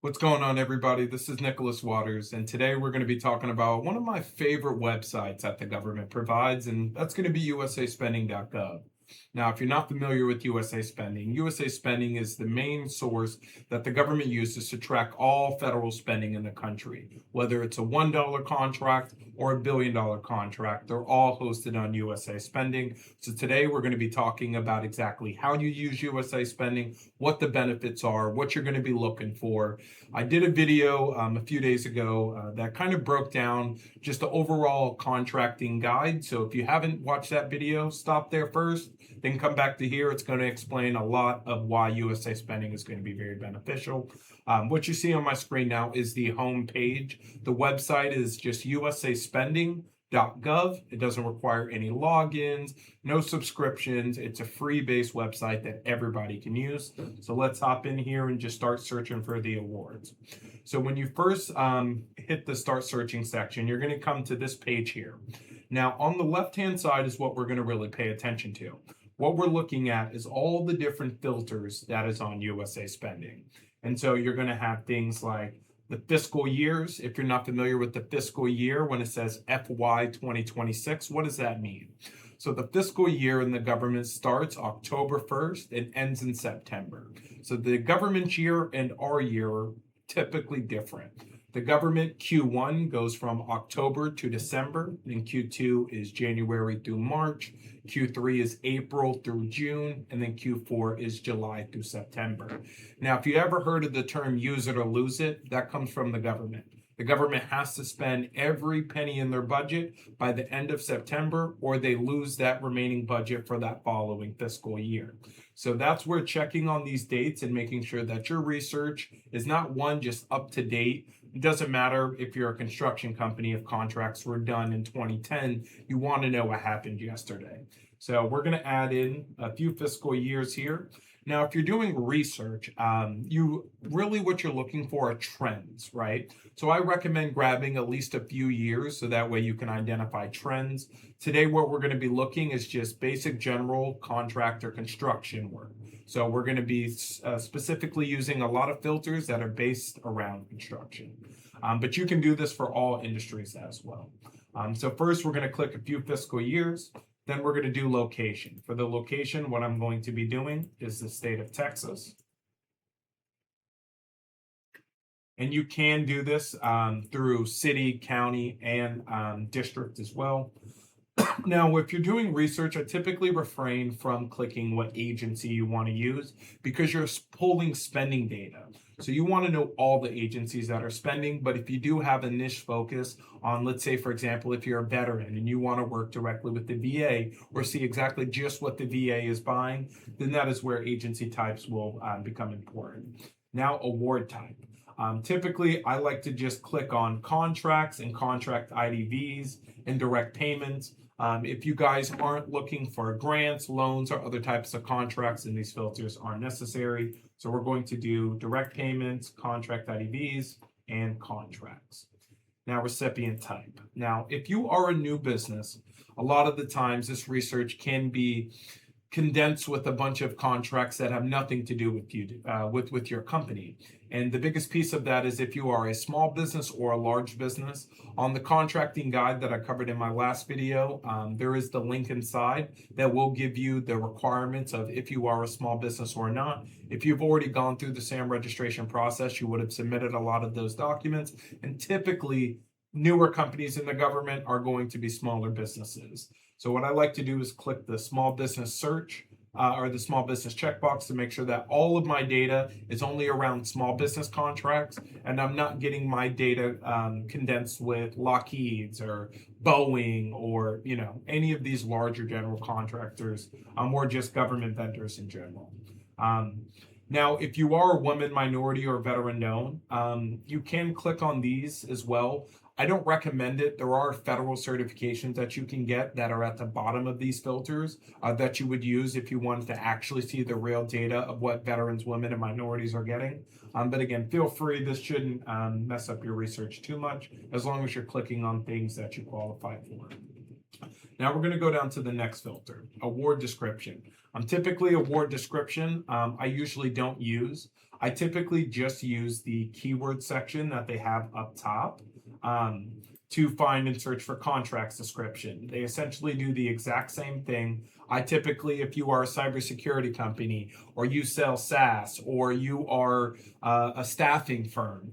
What's going on, everybody? This is Nicholas Waters, and today we're going to be talking about one of my favorite websites that the government provides, and that's going to be USAspending.gov. Now, if you're not familiar with USA Spending, USA Spending is the main source that the government uses to track all federal spending in the country. Whether it's a $1 contract or a $1 billion contract, they're all hosted on USA Spending. So today we're going to be talking about exactly how you use USA Spending, what the benefits are, what you're going to be looking for. I did a video a few days ago that kind of broke down just the overall contracting guide. So if you haven't watched that video, stop there first, then come back to here. It's going to explain a lot of why USA Spending is going to be very beneficial. What you see on my screen now is the home page. The website is just USAspending.gov. It doesn't require any logins, no subscriptions. It's a free-based website that everybody can use. So let's hop in here and just start searching for the awards. So when you first hit the start searching section, you're going to come to this page here. Now, on the left-hand side is what we're going to really pay attention to. What we're looking at is all the different filters that is on USA Spending. And so you're going to have things like the fiscal years. If you're not familiar with the fiscal year, when it says FY 2026, what does that mean? So the fiscal year in the government starts October 1st and ends in September. So the government year and our year are typically different. The government Q1 goes from October to December, and Q2 is January through March, Q3 is April through June, and then Q4 is July through September. Now, if you ever heard of the term use it or lose it, that comes from the government. The government has to spend every penny in their budget by the end of September, or they lose that remaining budget for that following fiscal year. So that's where checking on these dates and making sure that your research is not one just up to date. It doesn't matter if you're a construction company, if contracts were done in 2010, you want to know what happened yesterday. So we're going to add in a few fiscal years here. Now, if you're doing research, what you're looking for are trends, right? So I recommend grabbing at least a few years so that way you can identify trends. Today, what we're going to be looking is just basic general contractor construction work. So we're going to be specifically using a lot of filters that are based around construction. But you can do this for all industries as well. So first, we're going to click a few fiscal years. Then we're going to do location. For the location, what I'm going to be doing is the state of Texas. And you can do this through city, county, and district as well. Now, if you're doing research, I typically refrain from clicking what agency you want to use because you're pulling spending data. So you want to know all the agencies that are spending, but if you do have a niche focus on, let's say, for example, if you're a veteran and you want to work directly with the VA or see exactly just what the VA is buying, then that is where agency types will become important. Now, award type. Typically, I like to just click on contracts and contract IDVs and direct payments. If you guys aren't looking for grants, loans, or other types of contracts, then these filters aren't necessary. So we're going to do direct payments, contract IDVs, and contracts. Now, recipient type. Now, if you are a new business, a lot of the times this research can be condensed with a bunch of contracts that have nothing to do with you, with your company. And the biggest piece of that is if you are a small business or a large business. On the contracting guide that I covered in my last video, there is the link inside that will give you the requirements of if you are a small business or not. If you've already gone through the SAM registration process, you would have submitted a lot of those documents. And typically, newer companies in the government are going to be smaller businesses. So what I like to do is click the small business search or the small business checkbox to make sure that all of my data is only around small business contracts and I'm not getting my data condensed with Lockheed's or Boeing or any of these larger general contractors or just government vendors in general. Now, if you are a woman, minority, or veteran known, you can click on these as well. I don't recommend it. There are federal certifications that you can get that are at the bottom of these filters that you would use if you wanted to actually see the real data of what veterans, women, and minorities are getting. But again, feel free. This shouldn't mess up your research too much as long as you're clicking on things that you qualify for. Now we're going to go down to the next filter, award description. Typically award description, I usually don't use. I typically just use the keyword section that they have up top to find and search for contracts description. They essentially do the exact same thing. I typically, if you are a cybersecurity company, or you sell SaaS, or you are a staffing firm,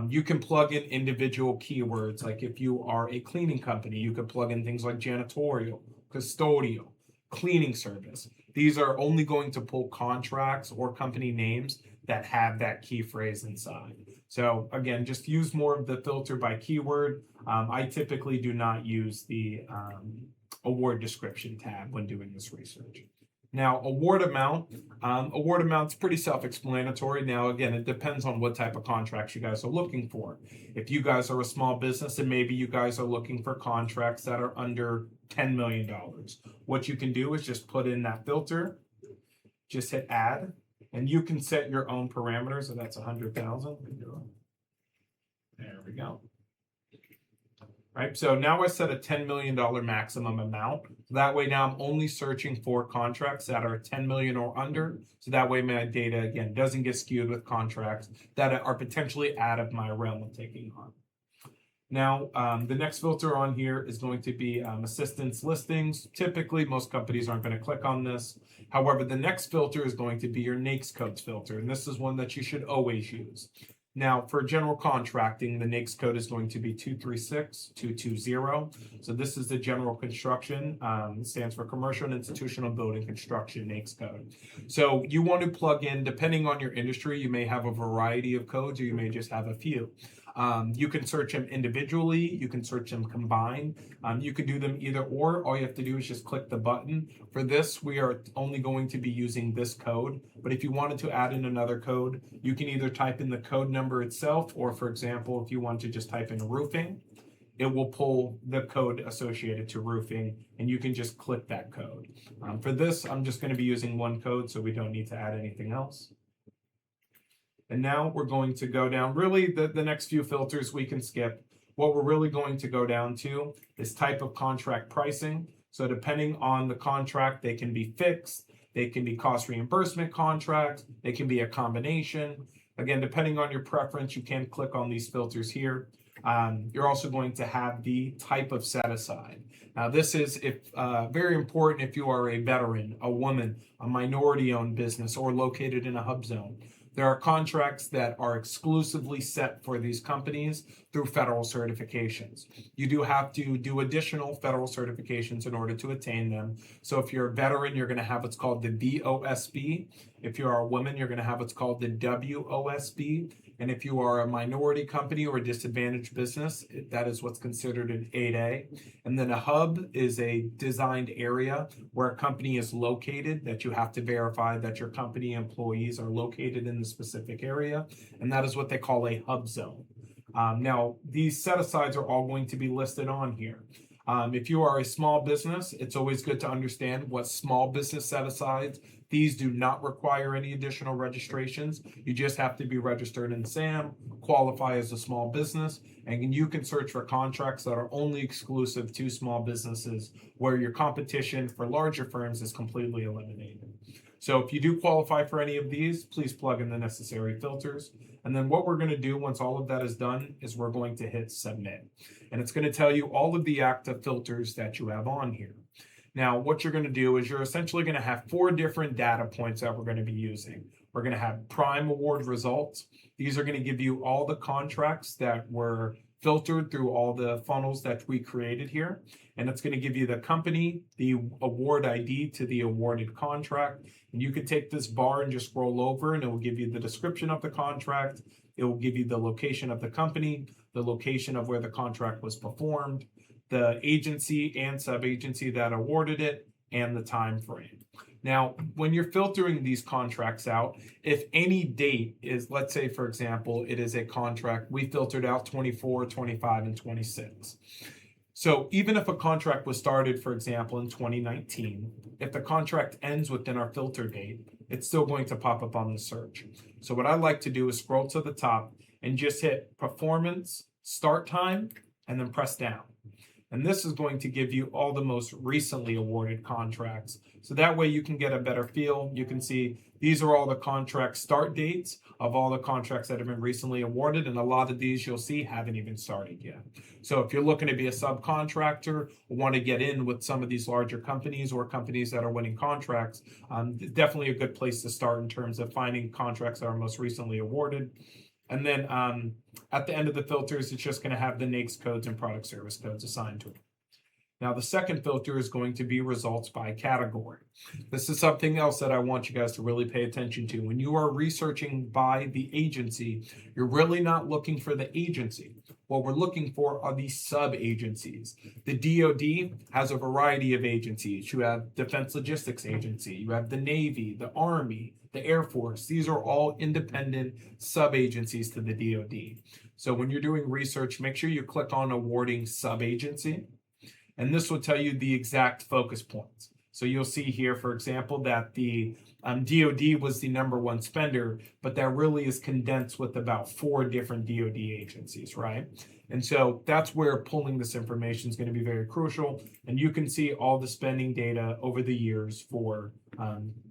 you can plug in individual keywords. Like if you are a cleaning company, you could plug in things like janitorial, custodial, cleaning service. These are only going to pull contracts or company names that have that key phrase inside. So again, just use more of the filter by keyword. I typically do not use the award description tab when doing this research. Now, award amount's pretty self-explanatory. Now, again, it depends on what type of contracts you guys are looking for. If you guys are a small business and maybe you guys are looking for contracts that are under $10 million, what you can do is just put in that filter, just hit add, and you can set your own parameters. So that's 100,000. There we go. Right, so now I set a $10 million maximum amount. That way now I'm only searching for contracts that are 10 million or under. So that way my data, again, doesn't get skewed with contracts that are potentially out of my realm of taking on. Now, the next filter on here is going to be assistance listings. Typically, most companies aren't going to click on this. However, the next filter is going to be your NAICS codes filter, and this is one that you should always use. Now, for general contracting, the NAICS code is going to be 236220. So this is the general construction. It stands for Commercial and Institutional Building Construction NAICS code. So you want to plug in, depending on your industry, you may have a variety of codes or you may just have a few. You can search them individually, you can search them combined, you could do them either or. All you have to do is just click the button. For this, we are only going to be using this code, but if you wanted to add in another code, you can either type in the code number itself, or for example, if you want to just type in roofing, it will pull the code associated to roofing, and you can just click that code. For this, I'm just going to be using one code, so we don't need to add anything else. And now we're going to go down, really the next few filters we can skip. What we're really going to go down to is type of contract pricing. So depending on the contract, they can be fixed, they can be cost reimbursement contracts, they can be a combination. Again, depending on your preference, you can click on these filters here. You're also going to have the type of set aside. Now, this is very important if you are a veteran, a woman, a minority-owned business, or located in a hub zone. There are contracts that are exclusively set for these companies through federal certifications. You do have to do additional federal certifications in order to attain them. So if you're a veteran, you're going to have what's called the VOSB. If you are a woman, you're going to have what's called the WOSB. And if you are a minority company or a disadvantaged business, that is what's considered an 8A. And then a hub is a designed area where a company is located that you have to verify that your company employees are located in the specific area. And that is what they call a hub zone. Now, these set-asides are all going to be listed on here. If you are a small business, it's always good to understand what small business set-asides. These do not require any additional registrations. You just have to be registered in SAM, qualify as a small business, and you can search for contracts that are only exclusive to small businesses, where your competition for larger firms is completely eliminated. So if you do qualify for any of these, please plug in the necessary filters. And then what we're going to do once all of that is done is we're going to hit submit. And it's going to tell you all of the active filters that you have on here. Now, what you're going to do is you're essentially going to have 4 different data points that we're going to be using. We're going to have prime award results. These are going to give you all the contracts that were filtered through all the funnels that we created here. And it's going to give you the company, the award ID to the awarded contract. And you can take this bar and just scroll over, and it will give you the description of the contract. It will give you the location of the company, the location of where the contract was performed, the agency and sub-agency that awarded it, and the time frame. Now, when you're filtering these contracts out, if any date is, let's say, for example, it is a contract, we filtered out 24, 25, and 26. So even if a contract was started, for example, in 2019, if the contract ends within our filter date, it's still going to pop up on the search. So what I like to do is scroll to the top and just hit performance, start time, and then press down. And this is going to give you all the most recently awarded contracts. So that way you can get a better feel. You can see these are all the contract start dates of all the contracts that have been recently awarded. And a lot of these you'll see haven't even started yet. So if you're looking to be a subcontractor or want to get in with some of these larger companies or companies that are winning contracts, definitely a good place to start in terms of finding contracts that are most recently awarded. And then at the end of the filters, it's just going to have the NAICS codes and product service codes assigned to it. Now, the second filter is going to be results by category. This is something else that I want you guys to really pay attention to. When you are researching by the agency, you're really not looking for the agency. What we're looking for are the sub-agencies. The DoD has a variety of agencies. You have Defense Logistics Agency, you have the Navy, the Army, the Air Force. These are all independent sub-agencies to the DoD. So when you're doing research, make sure you click on awarding sub-agency, and this will tell you the exact focus points. So you'll see here, for example, that the DoD was the #1 spender, but that really is condensed with about 4 different DoD agencies, right? And so that's where pulling this information is going to be very crucial. And you can see all the spending data over the years for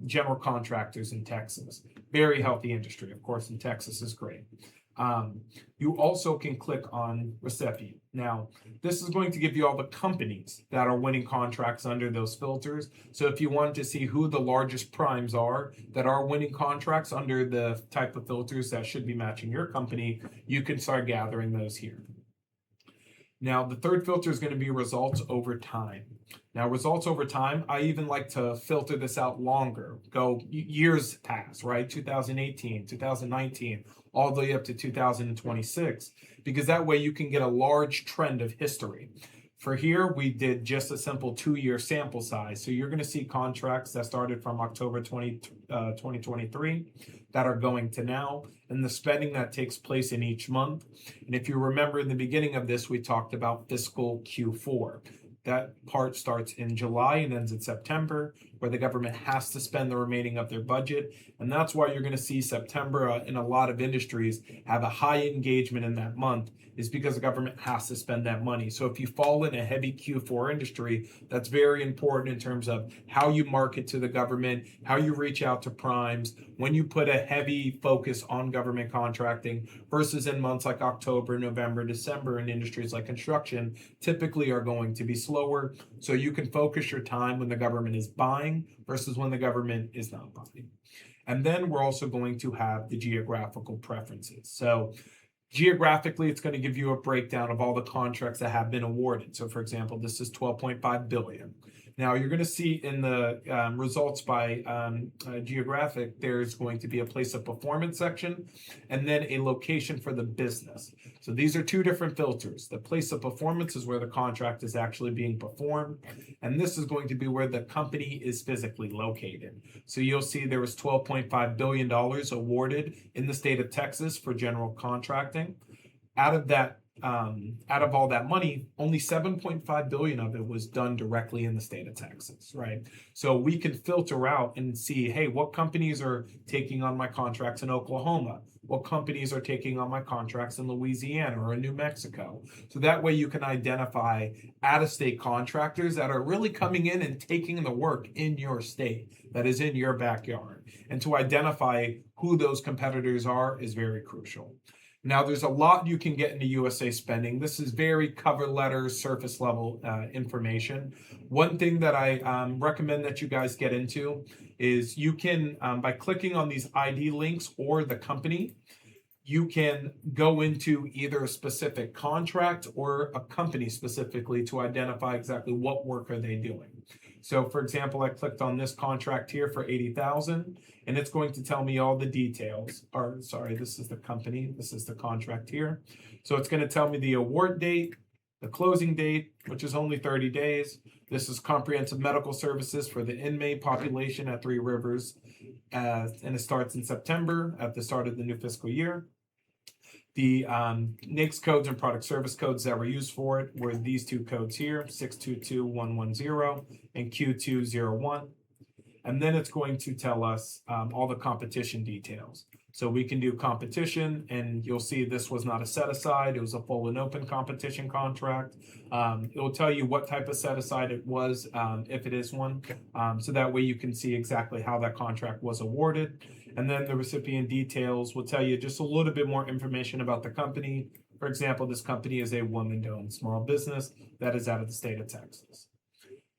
general contractors in Texas. Very healthy industry, of course, in Texas is great. You also can click on recipient. Now, this is going to give you all the companies that are winning contracts under those filters. So if you want to see who the largest primes are that are winning contracts under the type of filters that should be matching your company, you can start gathering those here. Now, the third filter is going to be results over time. Now, results over time, I even like to filter this out longer. Go years past, right? 2018, 2019, all the way up to 2026, because that way you can get a large trend of history. For here, we did just a simple 2-year sample size. So you're going to see contracts that started from October 2023 that are going to now, and the spending that takes place in each month. And if you remember in the beginning of this, we talked about fiscal Q4. That part starts in July and ends in September, where the government has to spend the remaining of their budget. And that's why you're going to see September in a lot of industries have a high engagement in that month, is because the government has to spend that money. So if you fall in a heavy Q4 industry, that's very important in terms of how you market to the government, how you reach out to primes, when you put a heavy focus on government contracting versus in months like October, November, December in industries like construction typically are going to be slower. So you can focus your time when the government is buying versus when the government is not buying. And then we're also going to have the geographical preferences. So geographically, it's going to give you a breakdown of all the contracts that have been awarded. So for example, this is $12.5 billion. Now you're going to see in the results by geographic, there's going to be a place of performance section and then a location for the business. So these are 2 different filters. The place of performance is where the contract is actually being performed. And this is going to be where the company is physically located. So you'll see there was $12.5 billion awarded in the state of Texas for general contracting. Out of all that money, only 7.5 billion of it was done directly in the state of Texas, right? So we can filter out and see, hey, what companies are taking on my contracts in Oklahoma? What companies are taking on my contracts in Louisiana or in New Mexico? So that way you can identify out-of-state contractors that are really coming in and taking the work in your state that is in your backyard. And to identify who those competitors are is very crucial. Now, there's a lot you can get into USA Spending. This is very cover letter, surface level information. One thing that I recommend that you guys get into is you can, by clicking on these ID links or the company, you can go into either a specific contract or a company specifically to identify exactly what work are they doing. So for example, I clicked on this contract here for $80,000 and it's going to tell me all the details. Or sorry, this is the company, this is the contract here. So it's going to tell me the award date, the closing date, which is only 30 days. This is comprehensive medical services for the inmate population at 3 Rivers. And it starts in September at the start of the new fiscal year. The NAICS codes and product service codes that were used for it were these 2 codes here, 622110 and Q201. And then it's going to tell us all the competition details. So we can do competition, and you'll see this was not a set aside, it was a full and open competition contract. It will tell you what type of set aside it was, if it is one. So that way you can see exactly how that contract was awarded. And then the recipient details will tell you just a little bit more information about the company. For example, this company is a woman-owned small business that is out of the state of Texas.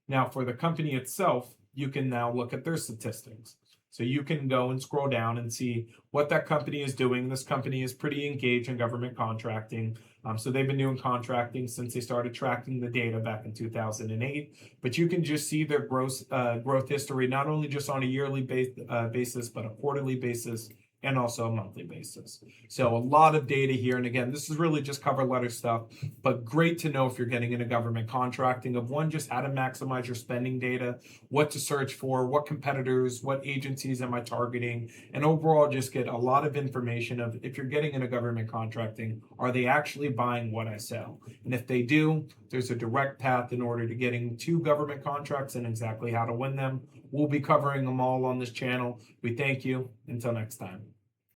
Now, for the company itself, you can now look at their statistics. So you can go and scroll down and see what that company is doing. This company is pretty engaged in government contracting. So they've been doing contracting since they started tracking the data back in 2008. But you can just see their growth history, not only just on a yearly basis, but a quarterly basis, and also a monthly basis. So a lot of data here. And again, this is really just cover letter stuff, but great to know if you're getting into government contracting of one, just how to maximize your spending data, what to search for, what competitors, what agencies am I targeting, and overall just get a lot of information of if you're getting into government contracting, are they actually buying what I sell? And if they do, there's a direct path in order to getting to government contracts and exactly how to win them. We'll be covering them all on this channel. We thank you. Until next time.